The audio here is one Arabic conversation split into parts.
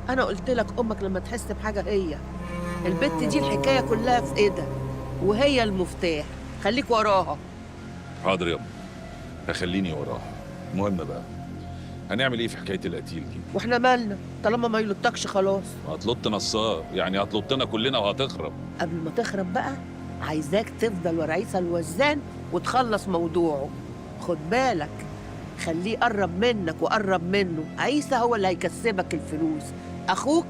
انا قلت لك امك لما تحس بحاجه هي البت دي الحكايه كلها في ايدها، وهي المفتاح. خليك وراها. حاضر يابا، هخليني وراها. المهم بقى، هنعمل ايه في حكايه القتيل دي؟ واحنا مالنا طالما ما يلطكش خلاص. هتلط نصاب، يعني هتلطنا كلنا وهتخرب. قبل ما تخرب بقى عايزاك تفضل ورا عيسى الوزان وتخلص موضوعه. خد بالك، خليه يقرب منك وقرب منه. عيسى هو اللي هيكسبك الفلوس، اخوك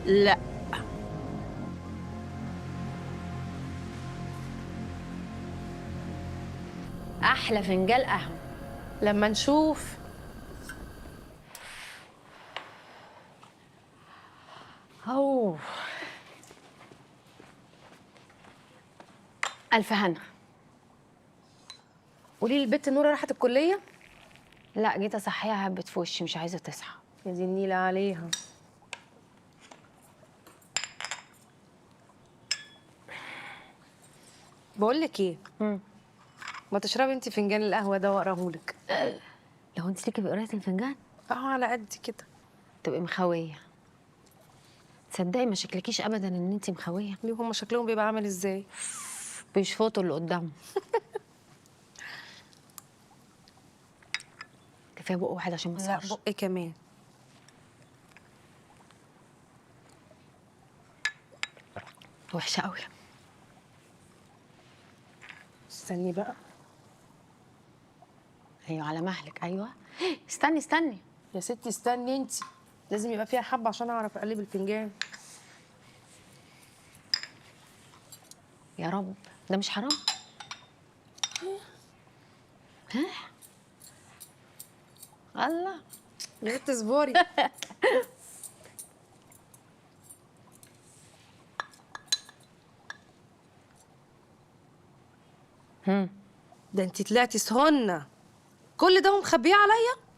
لا. احلى فنجان قهوه لما نشوف. اوه الف هنا. قولي لي البت نوره راحت الكليه؟ لا جيت اصحيها هبت في وشي مش عايزه تصحى. يا دي النيله عليها. بقول لك ايه، ما تشربي انت فنجان القهوه ده واقراهولك. لو انت ليكي بقرايه الفنجان على قد كده. تبقي مخويه. تصدقي ما شكلكيش ابدا ان انت مخويه. ليه هم شكلهم بيبقى عامل ازاي؟ بيشفطوا اللي قدامهم. كفايه بق واحد عشان ما لا اسهرش. بقي كمان. وحشه قوي. استني بقى. ايوه على مهلك. ايوه استني استني يا ستي استني انت، لازم يبقى فيها حبه عشان اعرف اقلب الفنجان. يا رب ده مش حرام. ها الله. يا بنت اصبري. ده انت طلعتي سهنه، كل ده ومخبيه عليا؟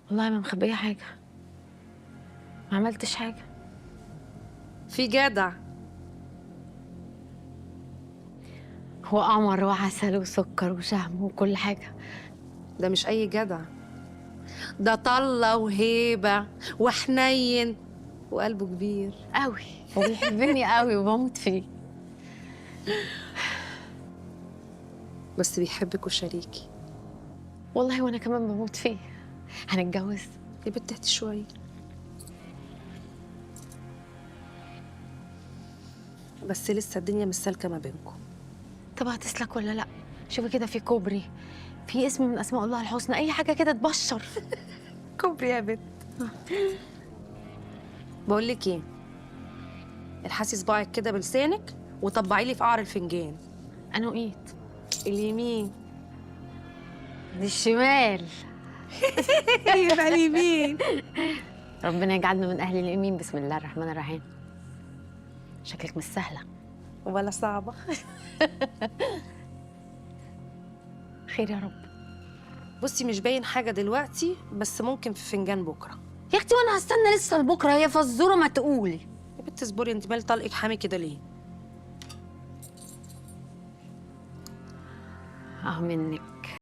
والله ما مخبيه حاجه، ما عملتش حاجه. في جدع. هو قمر وعسل وسكر وشهم وكل حاجه. ده مش اي جدع، ده طلة وهيبة وحنين وقلبه كبير قوي وبيحبني قوي وبموت فيه. بس بيحبك وشريكي. والله وانا كمان بموت فيه. هنتجوز. يا بنت اهدي شوية. بس لسه الدنيا مش سالكة ما بينكم. طب هتسلك ولا لا؟ شوفي كده في كوبري، في اسم من اسماء الله الحسنى، اي حاجه كده تبشر. كوبري يا بنت. بقول لك ايه، الحسي صباعك كده بلسانك وطبعي لي في قعر الفنجان. انا وقيت اليمين. دي الشمال. يبقى اليمين. ربنا يجعلنا من اهل اليمين. بسم الله الرحمن الرحيم. شكلك مش سهله. ولا صعبة. خير يا رب. بصي مش باين حاجة دلوقتي، بس ممكن في فنجان بكرة. يا اختي وانا هستنى لسه لبكره؟ هي فزوره ما تقولي. يا بنت اصبري، انت مال طلقك حامي كده ليه؟ اهو منك.